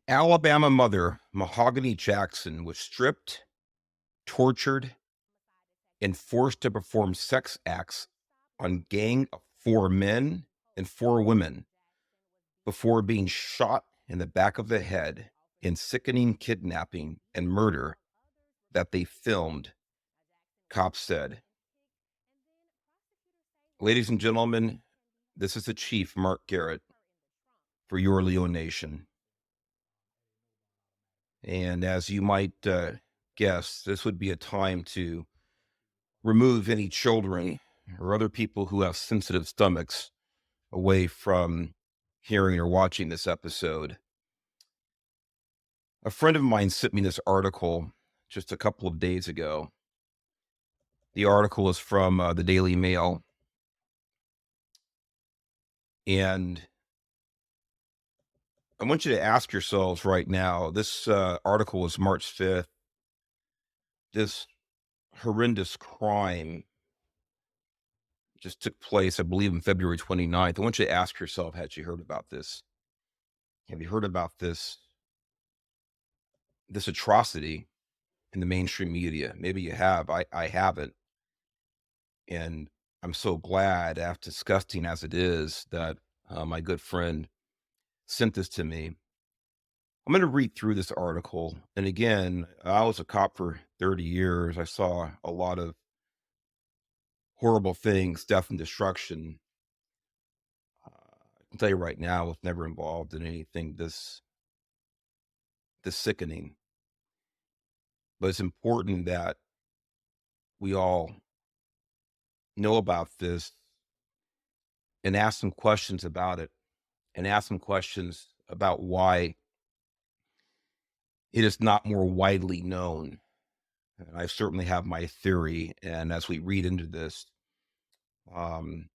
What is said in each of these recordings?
Alabama mother Mahogany Jackson was stripped, tortured, and forced to perform sex acts on gang of four men and four women before being shot in the back of the head in sickening kidnapping and murder that they filmed, cops said. Ladies and gentlemen, this is the Chief Mark Garrett for your Leo Nation. And as you might guess, this would be a time to remove any children or other people who have sensitive stomachs away from hearing or watching this episode. A friend of mine sent me this article just a couple of days ago. The article is from the Daily Mail. And I want you to ask yourselves right now, this article is March 5th. This horrendous crime just took place, I believe, on February 29th. I want you to ask yourself, had you heard about this? Have you heard about this atrocity in the mainstream media? Maybe you have. I haven't. And I'm so glad, as disgusting as it is, that my good friend sent this to me. I'm going to read through this article. And again, I was a cop for 30 years. I saw a lot of horrible things, death and destruction. I can tell you right now, I was never involved in anything this sickening. But it's important that we all know about this and ask some questions about it and ask some questions about why it is not more widely known. And I certainly have my theory. And as we read into this, um,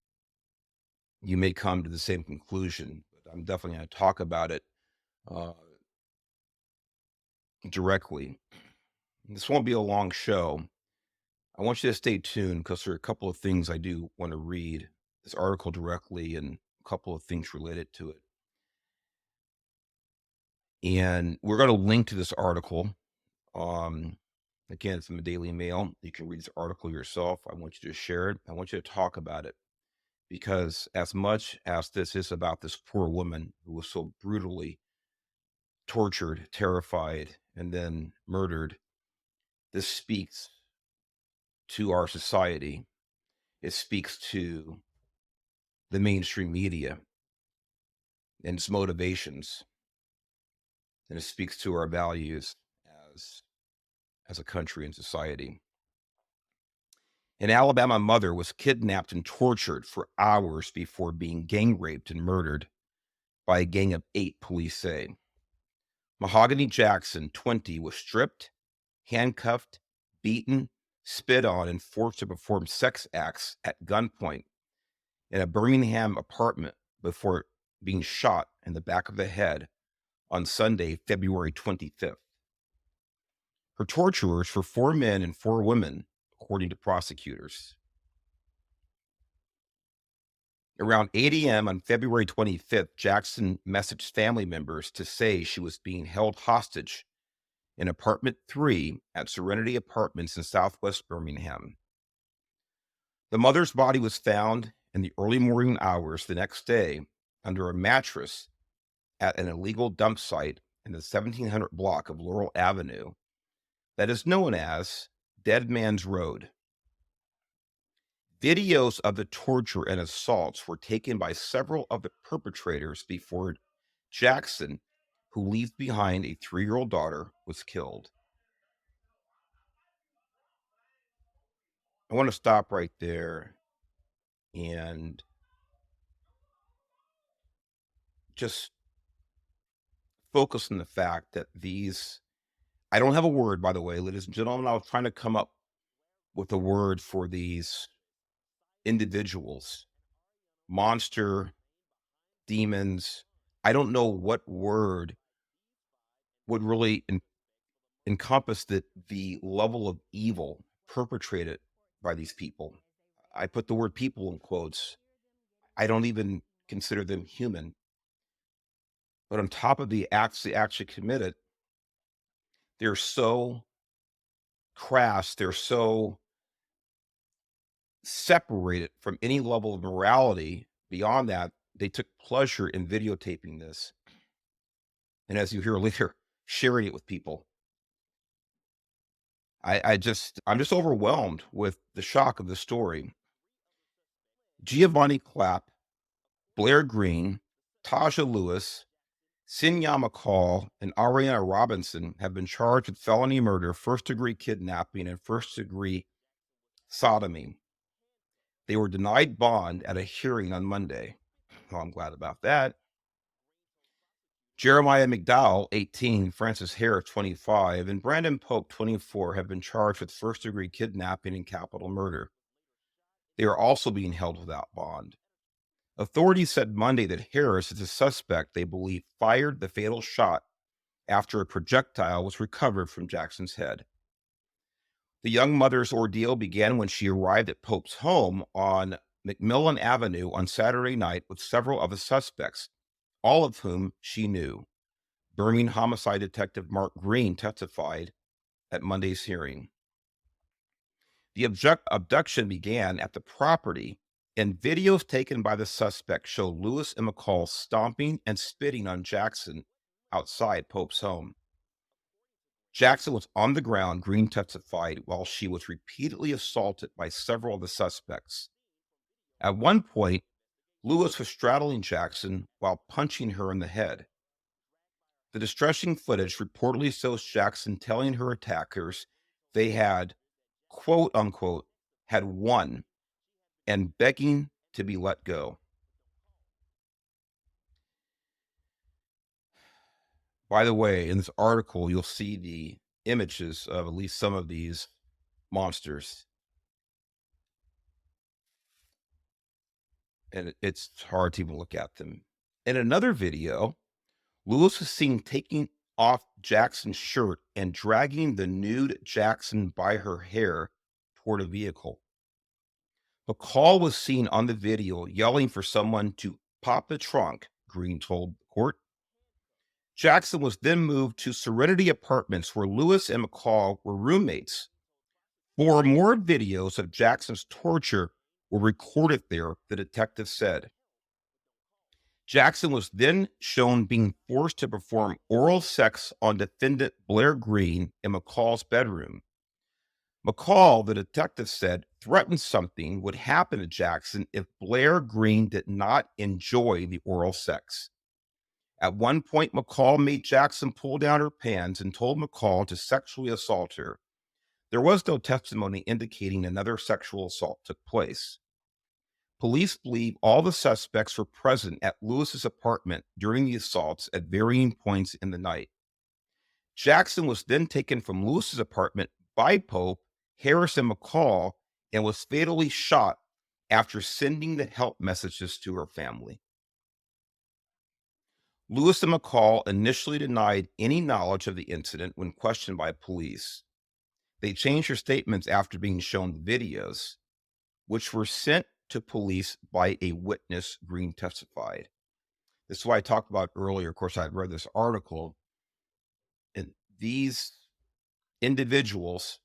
you may come to the same conclusion. But I'm definitely going to talk about it uh, directly. This won't be a long show. I want you to stay tuned because there are a couple of things I do want to read this article directly and a couple of things related to it. And we're going to link to this article. Um, Again, it's in the Daily Mail. You can read this article yourself. I want you to share it. I want you to talk about it because, as much as this is about this poor woman who was so brutally tortured, terrified, and then murdered, this speaks to our society. It speaks to the mainstream media and its motivations, and it speaks to our values as as a country and society. An Alabama mother was kidnapped and tortured for hours before being gang raped and murdered by a gang of eight, police say. Mahogany Jackson, 20, was stripped, handcuffed, beaten, spit on, and forced to perform sex acts at gunpoint in a Birmingham apartment before being shot in the back of the head on Sunday, February 25th. Her torturers were four men and four women, according to prosecutors. Around 8 a.m. on February 25th, Jackson messaged family members to say she was being held hostage in apartment 3 at Serenity Apartments in Southwest Birmingham. The mother's body was found in the early morning hours the next day under a mattress at an illegal dump site in the 1700 block of Laurel Avenue that is known as Dead Man's Road. Videos of the torture and assaults were taken by several of the perpetrators before Jackson, who leaves behind a 3-year-old daughter, was killed. I want to stop right there and just focus on the fact that I don't have a word, by the way, ladies and gentlemen. I was trying to come up with a word for these individuals, monster, demons. I don't know what word would really encompass the level of evil perpetrated by these people. I put the word people in quotes. I don't even consider them human, But on top of the acts they actually committed, they're so crass, they're so separated from any level of morality beyond that. They took pleasure in videotaping this. And as you hear later, sharing it with people. I'm just overwhelmed with the shock of the story. Giovanni Clapp, Blair Green, Taja Lewis, Sinya McCall, and Ariana Robinson have been charged with felony murder, first degree kidnapping, and first degree sodomy. They were denied bond at a hearing on Monday. Well, I'm glad about that. Jeremiah McDowell, 18, Francis Hare, 25, and Brandon Pope, 24, have been charged with first degree kidnapping and capital murder. They are also being held without bond. Authorities said Monday that Harris is a suspect they believe fired the fatal shot after a projectile was recovered from Jackson's head. The young mother's ordeal began when she arrived at Pope's home on McMillan Avenue on Saturday night with several of the suspects, all of whom she knew. Birmingham homicide detective Mark Green testified at Monday's hearing. The abduction began at the property, and videos taken by the suspect show Lewis and McCall stomping and spitting on Jackson outside Pope's home. Jackson was on the ground, Green testified, while she was repeatedly assaulted by several of the suspects. At one point, Lewis was straddling Jackson while punching her in the head. The distressing footage reportedly shows Jackson telling her attackers they had, quote unquote, had won and begging to be let go. By the way, in this article, you'll see the images of at least some of these monsters. And it's hard to even look at them. In another video, Lewis was seen taking off Jackson's shirt and dragging the nude Jackson by her hair toward a vehicle. McCall was seen on the video yelling for someone to pop the trunk, Green told the court. Jackson was then moved to Serenity Apartments where Lewis and McCall were roommates. 4 more videos of Jackson's torture were recorded there, the detective said. Jackson was then shown being forced to perform oral sex on defendant Blair Green in McCall's bedroom. McCall, the detective said, threatened something would happen to Jackson if Blair Green did not enjoy the oral sex. At one point, McCall made Jackson pull down her pants and told McCall to sexually assault her. There was no testimony indicating another sexual assault took place. Police believe all the suspects were present at Lewis's apartment during the assaults at varying points in the night. Jackson was then taken from Lewis's apartment by Pope, Harris, and McCall and was fatally shot after sending the help messages to her family. Lewis and McCall initially denied any knowledge of the incident when questioned by police. They changed their statements after being shown videos, which were sent to police by a witness, Green testified. This is why I talked about earlier. Of course, I had read this article, and these individuals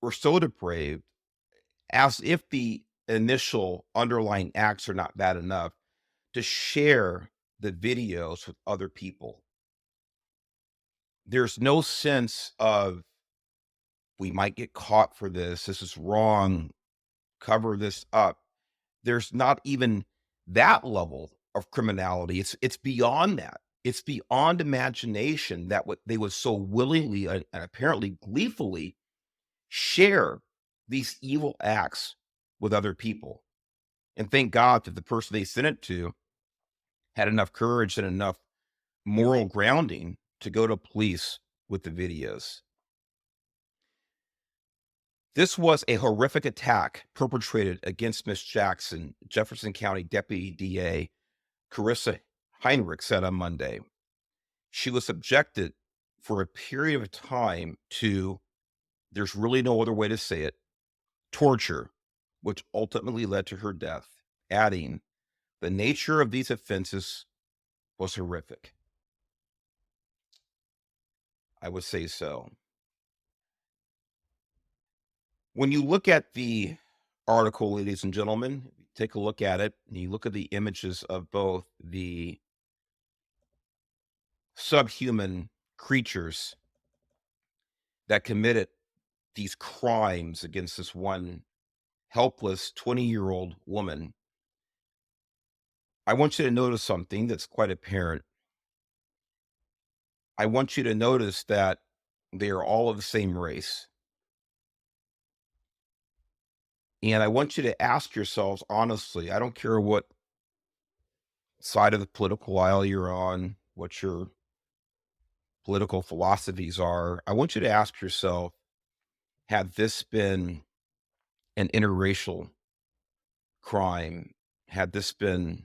were so depraved, as if the initial underlying acts are not bad enough, to share the videos with other people. There's no sense of, we might get caught for this. This is wrong. Cover this up. There's not even that level of criminality. It's beyond that. It's beyond imagination that what they would so willingly and apparently gleefully share these evil acts with other people. And thank God that the person they sent it to had enough courage and enough moral grounding to go to police with the videos. This was a horrific attack perpetrated against Miss Jackson, Jefferson County Deputy DA Carissa Heinrich said on Monday. She was subjected for a period of time to, there's really no other way to say it, torture, which ultimately led to her death, adding, the nature of these offenses was horrific. I would say so. When you look at the article, ladies and gentlemen, take a look at it, and you look at the images of both the subhuman creatures that committed these crimes against this one helpless 20-year-old woman. I want you to notice something that's quite apparent. I want you to notice that they are all of the same race. And I want you to ask yourselves honestly, I don't care what side of the political aisle you're on, what your political philosophies are. I want you to ask yourself, had this been an interracial crime, had this been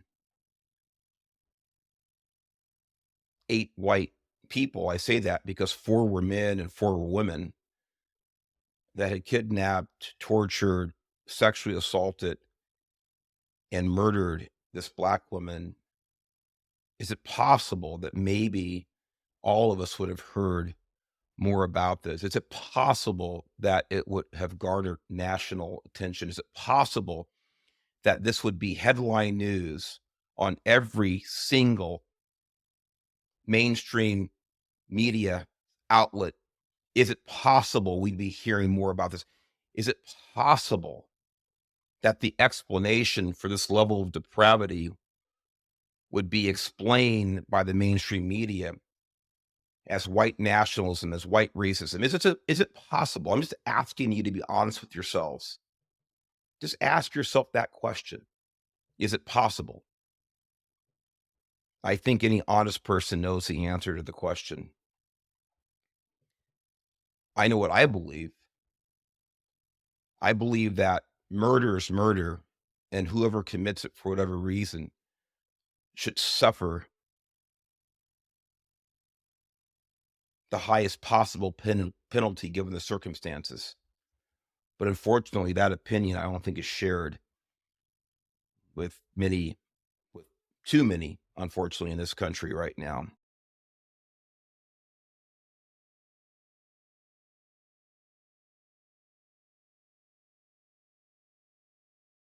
8 white people, I say that because 4 were men and 4 were women that had kidnapped, tortured, sexually assaulted, and murdered this black woman, is it possible that maybe all of us would have heard more about this? Is it possible that it would have garnered national attention? Is it possible that this would be headline news on every single mainstream media outlet? Is it possible we'd be hearing more about this? Is it possible that the explanation for this level of depravity would be explained by the mainstream media as white nationalism, as white racism? Is it possible? I'm just asking you to be honest with yourselves. Just ask yourself that question. Is it possible? I think any honest person knows the answer to the question. I know what I believe. I believe that murder is murder, and whoever commits it for whatever reason should suffer the highest possible penalty given the circumstances. But unfortunately, that opinion I don't think is shared with many, with too many, unfortunately, in this country right now.